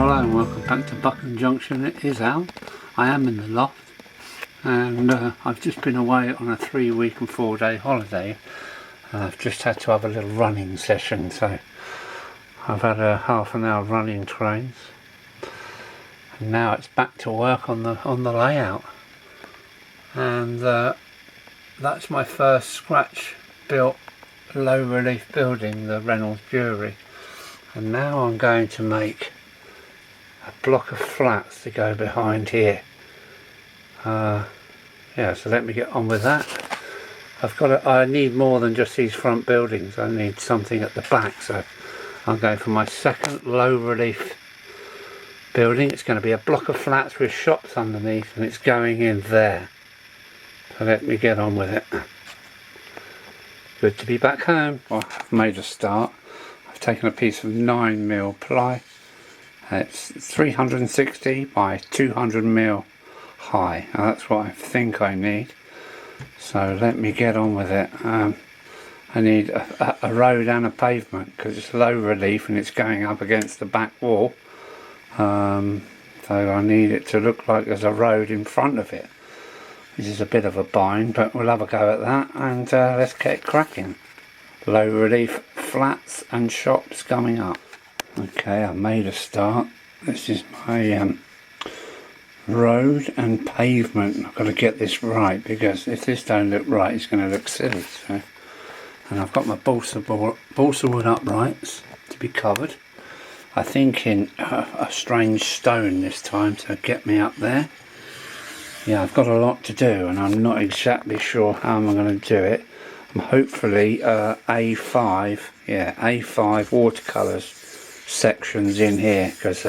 Hello and welcome back to Buckland Junction. It is Al. I am in the loft and I've just been away on a 3-week and 4-day holiday. I've just had to have a little running session, so I've had a half an hour running trains and now it's back to work on the layout. And that's my first scratch built low relief building, the Reynolds Brewery, and now I'm going to make a block of flats to go behind here. Yeah, so let me get on with that. I need more than just these front buildings. I need something at the back, so I'm going for my second low relief building. It's going to be a block of flats with shops underneath, and it's going in there. So let me get on with it. Good to be back home. Well, I've made a start. I've taken a piece of 9mm ply. It's 360 by 200mm high. Now that's what I think I need. So let me get on with it. I need a road and a pavement because it's low relief and it's going up against the back wall. So I need it to look like there's a road in front of it. This is a bit of a bind, but we'll have a go at that and let's get cracking. Low relief flats and shops coming up. Okay, I made a start. This is my road and pavement. I've got to get this right because if this don't look right, it's going to look silly. So, and I've got my balsa wood uprights to be covered. I think in a strange stone this time to get me up there. Yeah, I've got a lot to do and I'm not exactly sure how I'm going to do it. I'm hopefully A5, yeah, A5 watercolours sections in here because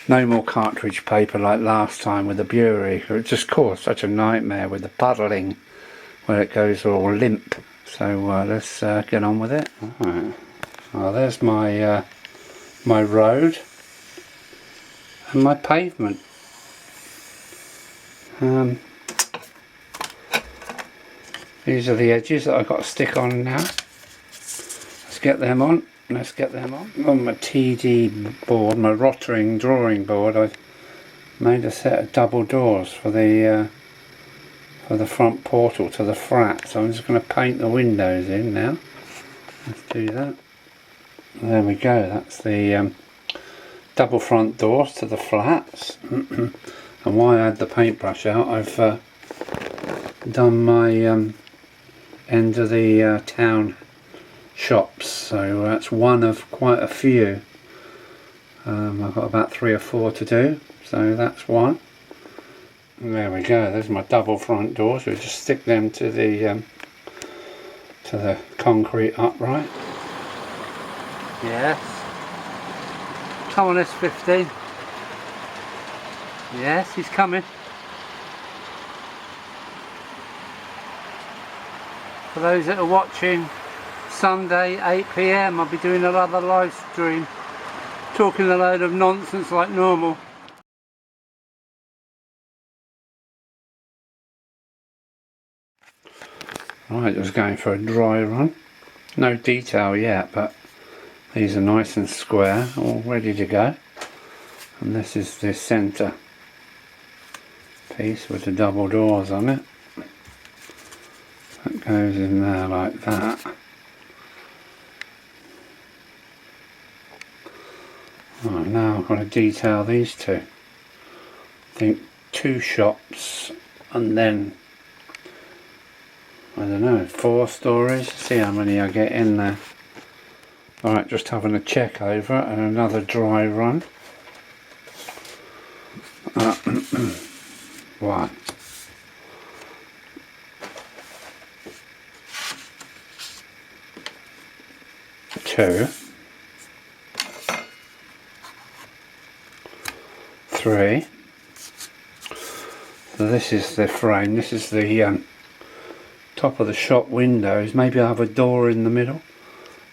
no more cartridge paper like last time with the brewery. It just caused such a nightmare with the puddling where it goes all limp. So let's get on with it. Alright, well there's my my road and my pavement. These are the edges that I've got to stick on now. Let's get them on. Let's get them on my TD board, my Rottering drawing board. I've made a set of double doors for the front portal to the flat. So I'm just going to paint the windows in now. Let's do that. There we go. That's the double front doors to the flats. And while I had the paintbrush out, I've done my end of the town shops, so that's one of quite a few. I've got about 3 or 4 to do, so that's one. And there we go, there's my double front doors. We'll just stick them to the concrete upright. Yes, come on, S15. Yes, he's coming. For those that are watching, Sunday 8 PM I'll be doing another live stream talking a load of nonsense like normal. Right, just going for a dry run. No detail yet, but these are nice and square, all ready to go. And this is the centre piece with the double doors on it. That goes in there like that. Right, now I've got to detail these two. I think 2 shops and then, I don't know, 4 stories. See how many I get in there. Alright, just having a check over and another dry run. 1. 2. 3. So this is the frame. This is the top of the shop windows. Maybe I have a door in the middle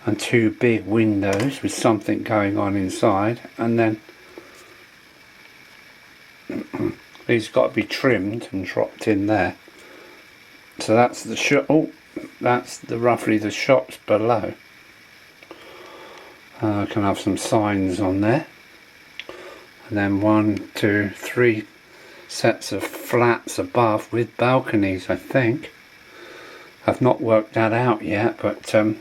and 2 big windows with something going on inside, and then these got to be trimmed and dropped in there. So that's the shop. Oh, that's roughly the shops below. I can have some signs on there. and then 1, 2, 3 sets of flats above with balconies, I think. I've not worked that out yet, but yeah,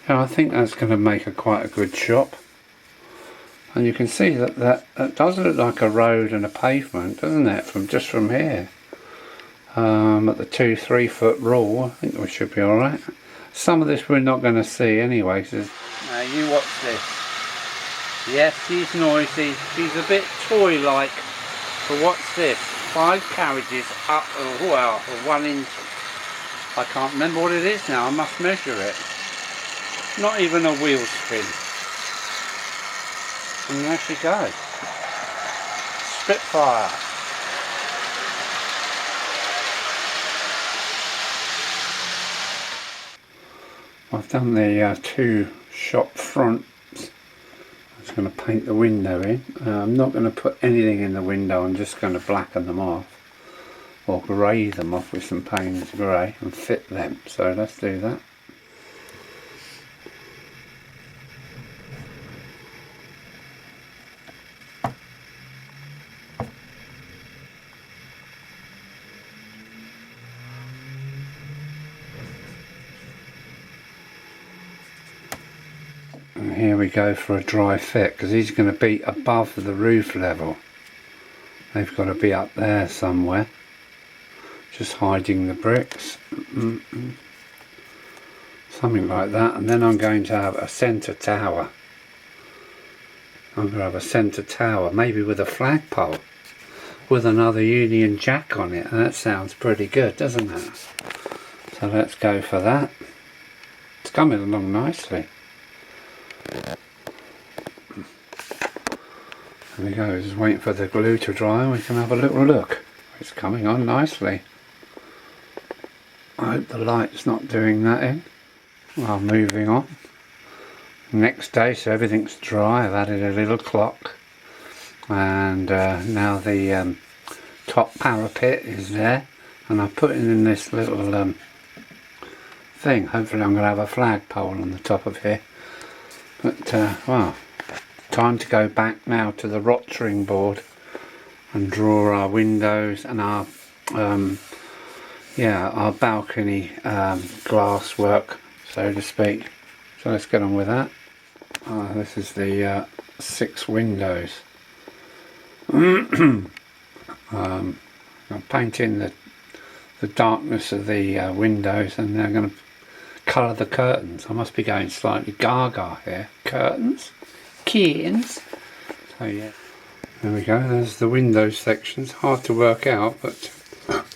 I think that's going to make quite a good shop. And you can see that does look like a road and a pavement, doesn't it, from here. At the 2-3 foot rule, I think we should be alright. Some of this we're not going to see anyway. Now you watch this. Yes, she's noisy. She's a bit toy-like. But what's this? 5 carriages up, well, 1 inch. I can't remember what it is now. I must measure it. Not even a wheel spin. And there she goes. Spitfire. I've done the 2 shop fronts. I'm just going to paint the window in. I'm not going to put anything in the window, I'm just going to blacken them off. Or grey them off with some Payne's grey and fit them. So let's do that. And here we go for a dry fit, because he's going to be above the roof level. They've got to be up there somewhere. Just hiding the bricks. Something like that. And then I'm going to have a centre tower. I'm going to have a centre tower, maybe with a flagpole, with another Union Jack on it. And that sounds pretty good, doesn't it? So let's go for that. It's coming along nicely. There we go, just waiting for the glue to dry and we can have a little look. It's coming on nicely. I hope the light's not doing that in. Well, moving on. Next day, so everything's dry. I've added a little clock. And now the top parapet is there. And I've put in this little thing. Hopefully I'm going to have a flagpole on the top of here. But, well, time to go back now to the rotring board and draw our windows and our our balcony glass work, so to speak. So let's get on with that. This is the 6 windows. I'm painting the darkness of the windows, and then I'm going to colour the curtains. I must be going slightly gaga here. Curtains? Curtains? So yeah. There we go, there's the window sections. Hard to work out, but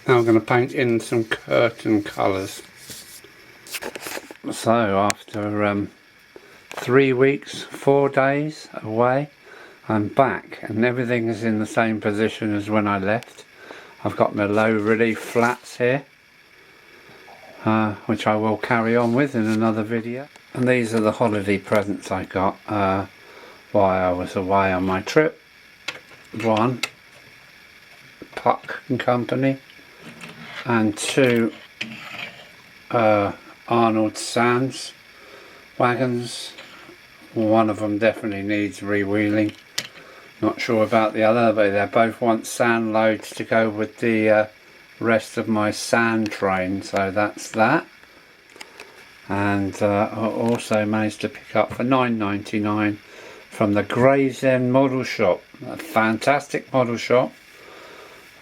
now I'm going to paint in some curtain colours. So after 3 weeks, 4 days away, I'm back and everything is in the same position as when I left. I've got my low relief flats here, which I will carry on with in another video. And these are the holiday presents I got while I was away on my trip. 1, Puck and Company, and 2 Arnold Sands wagons. One of them definitely needs rewheeling. Not sure about the other, but they both want sand loads to go with the rest of my sand train, so that's that. And I also managed to pick up for $9.99 from the Gravesend model shop, a fantastic model shop.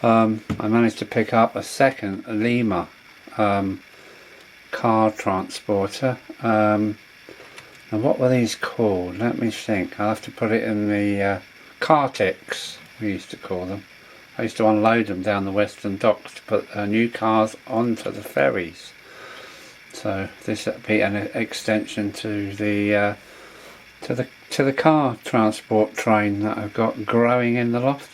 I managed to pick up a second Lima car transporter. And what were these called? Let me think. I'll have to put it in the Cartix, we used to call them. I used to unload them down the Western Docks to put new cars onto the ferries. So this would be an extension to the car transport train that I've got growing in the loft.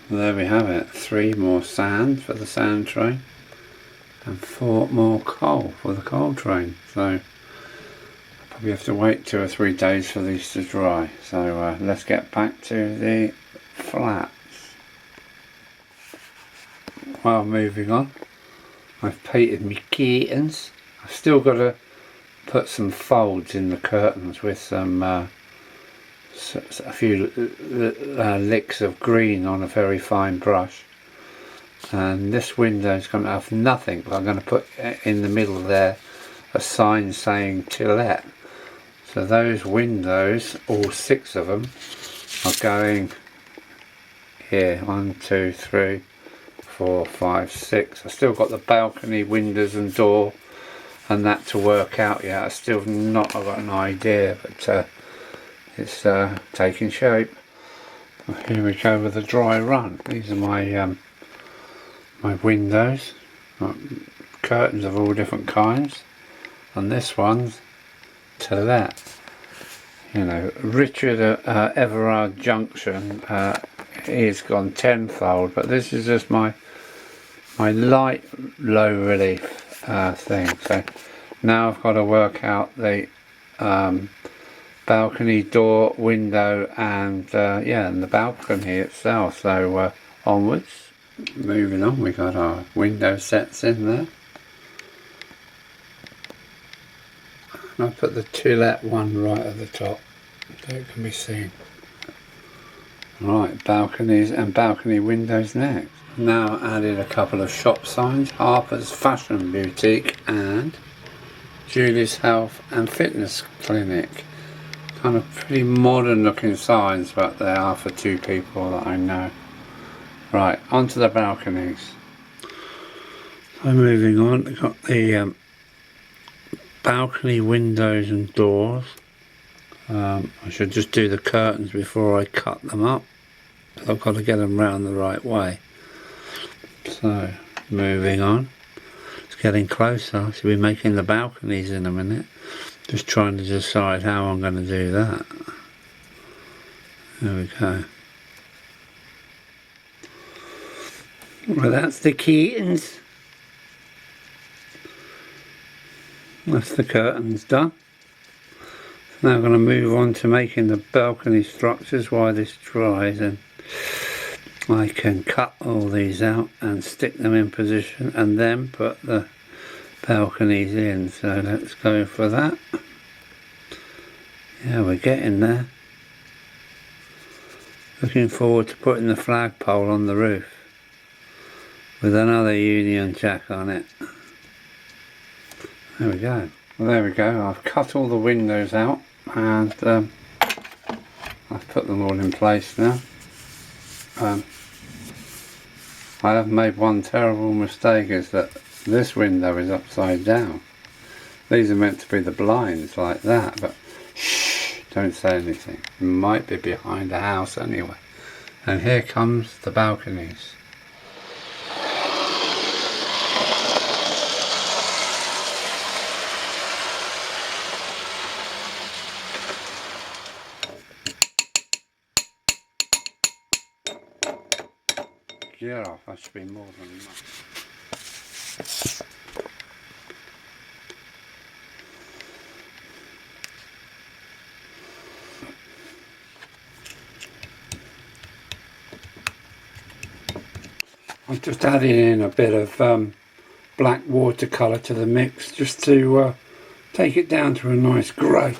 There we have it, 3 more sand for the sand train and 4 more coal for the coal train. So I'll probably have to wait 2 or 3 days for these to dry. So let's get back to the flats. While moving on, I've painted my curtains. I've still got to put some folds in the curtains with some a few licks of green on a very fine brush. And this window is going to have nothing, but I'm going to put in the middle there a sign saying to let. So those windows, all 6 of them, are going here. 1, 2, 3, 4, 5, 6. I've still got the balcony windows and door and that to work out yet. I've got an idea, but it's taking shape. Well, here we go with a dry run. These are my my windows, curtains of all different kinds, and this one's to let. You know, Richard Everard Junction is gone tenfold, but this is just my light low relief thing. So now I've got to work out the balcony door, window, and and the balcony itself. So onwards. Moving on, we got our window sets in there. I'll put the to let one right at the top so it can be seen. Right, balconies and balcony windows next. Now added a couple of shop signs, Harper's Fashion Boutique and Julie's Health and Fitness Clinic. Kind of pretty modern looking signs, but they are for 2 people that I know. Right, onto the balconies. So moving on, we've got the balcony windows and doors. I should just do the curtains before I cut them up. I've got to get them round the right way. So, moving on. It's getting closer. I should be making the balconies in a minute. Just trying to decide how I'm going to do that. There we go. Well, that's the curtains. That's the curtains done. So now I'm going to move on to making the balcony structures while this dries, and I can cut all these out and stick them in position and then put the balconies in. So let's go for that. Yeah, we're getting there. Looking forward to putting the flagpole on the roof with another Union Jack on it. There we go. Well, there we go. I've cut all the windows out and I've put them all in place now. I have made one terrible mistake, is that this window is upside down. These are meant to be the blinds like that, but shh, don't say anything. It might be behind the house anyway. And here comes the balconies. Get off, that should be more than enough. I've just added in a bit of black watercolour to the mix just to take it down to a nice grey.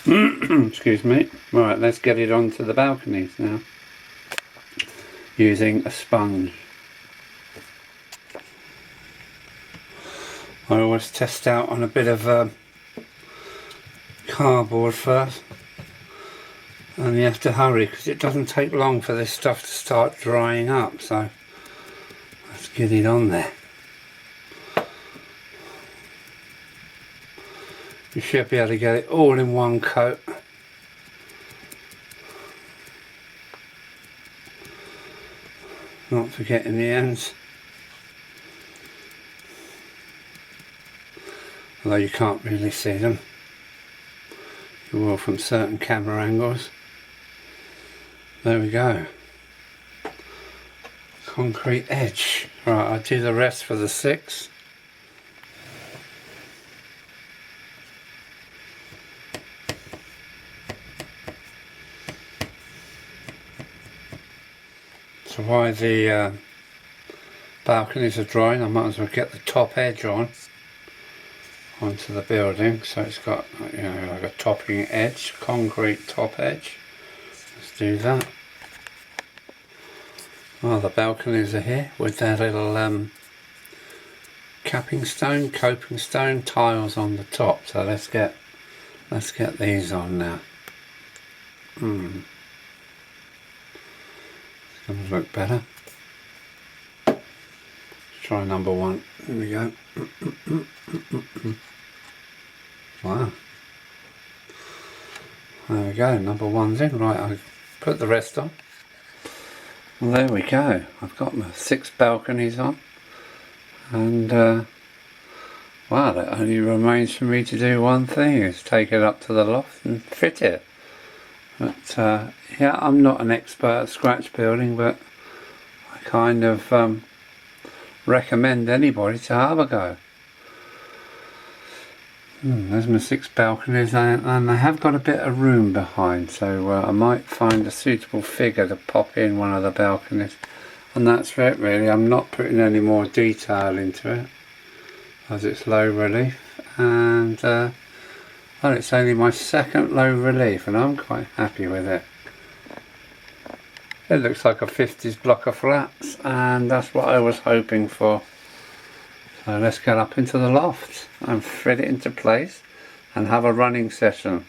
Excuse me. Right, let's get it onto the balconies now, using a sponge. I always test out on a bit of cardboard first, and you have to hurry because it doesn't take long for this stuff to start drying up, so let's get it on there. You should be able to get it all in one coat. Not forgetting the ends. Although you can't really see them. You will from certain camera angles. There we go. concrete edge. Right, I'll do the rest for the 6. So while the balconies are drying, I might as well get the top edge onto the building, so it's got, you know, like a topping edge, concrete top edge. Let's do that. Well, the balconies are here with their little capping stone, coping stone tiles on the top. So let's get these on now. It's going to look better. Let's try number 1. Here we go. Wow. There we go, number 1's in. Right, I'll put the rest on. Well, there we go. I've got my 6 balconies on. And, wow, it only remains for me to do one thing, is take it up to the loft and fit it. But, yeah, I'm not an expert at scratch building, but I kind of recommend anybody to have a go. There's my 6 balconies, and I have got a bit of room behind, so I might find a suitable figure to pop in one of the balconies, and that's it really. I'm not putting any more detail into it as it's low relief, and well, it's only my 2nd low relief and I'm quite happy with it. It looks like a 50s block of flats, and that's what I was hoping for. So let's get up into the loft and fit it into place and have a running session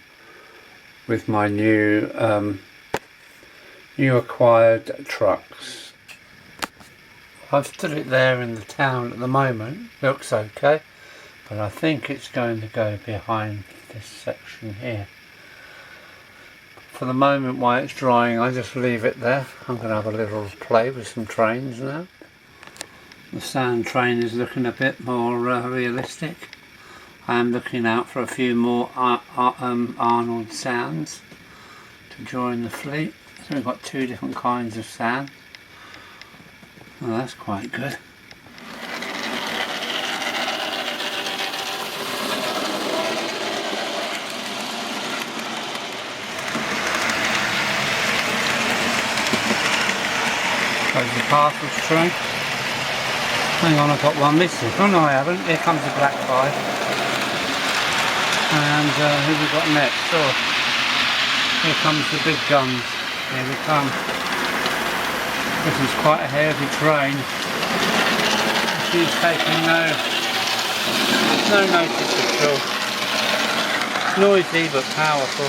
with my new acquired trucks. I've stood it there in the town at the moment. Looks okay, but I think it's going to go behind this section here. For the moment, while it's drying, I just leave it there. I'm going to have a little play with some trains now. The sand train is looking a bit more realistic. I am looking out for a few more Arnold sands to join the fleet. So we've got 2 different kinds of sand. Well, that's quite good. There's the parcels train. Hang on, I've got one missing. Oh no, I haven't. Here comes the black 5. And who have we got next? Oh, here comes the big guns. Here we come. This is quite a heavy train. She's taking no notice at all. It's noisy but powerful.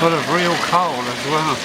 Full of real coal as well.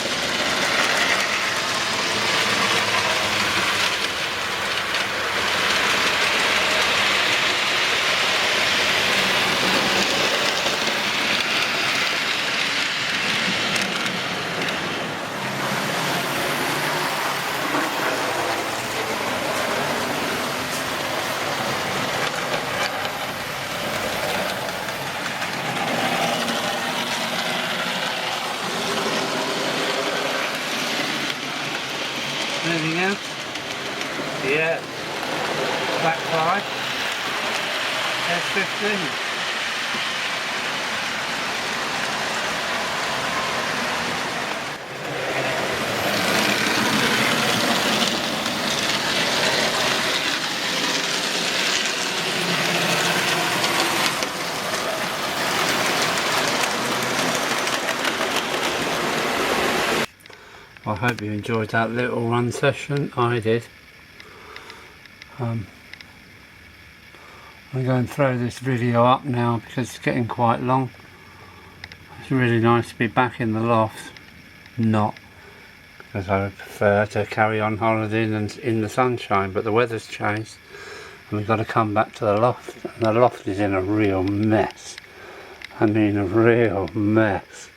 Anything else? Yeah. Black 5. S15. I hope you enjoyed that little run session. I did. I'm going to throw this video up now because it's getting quite long. It's really nice to be back in the loft. Not because I would prefer to carry on holidaying in the sunshine, but the weather's changed and we've got to come back to the loft, and the loft is in a real mess. I mean a real mess.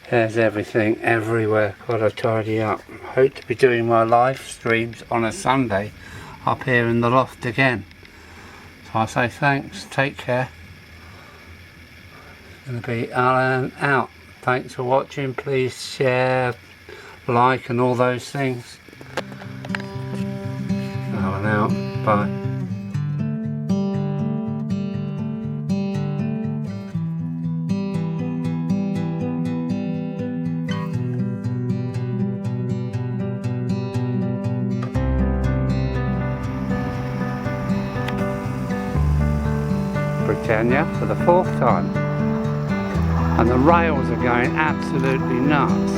There's everything everywhere, got to tidy up. I hope to be doing my live streams on a Sunday up here in the loft again. So I say thanks, take care. Gonna be Alan out. Thanks for watching. Please share, like and all those things. Alan out. Bye. Britannia for the 4th time, and the rails are going absolutely nuts.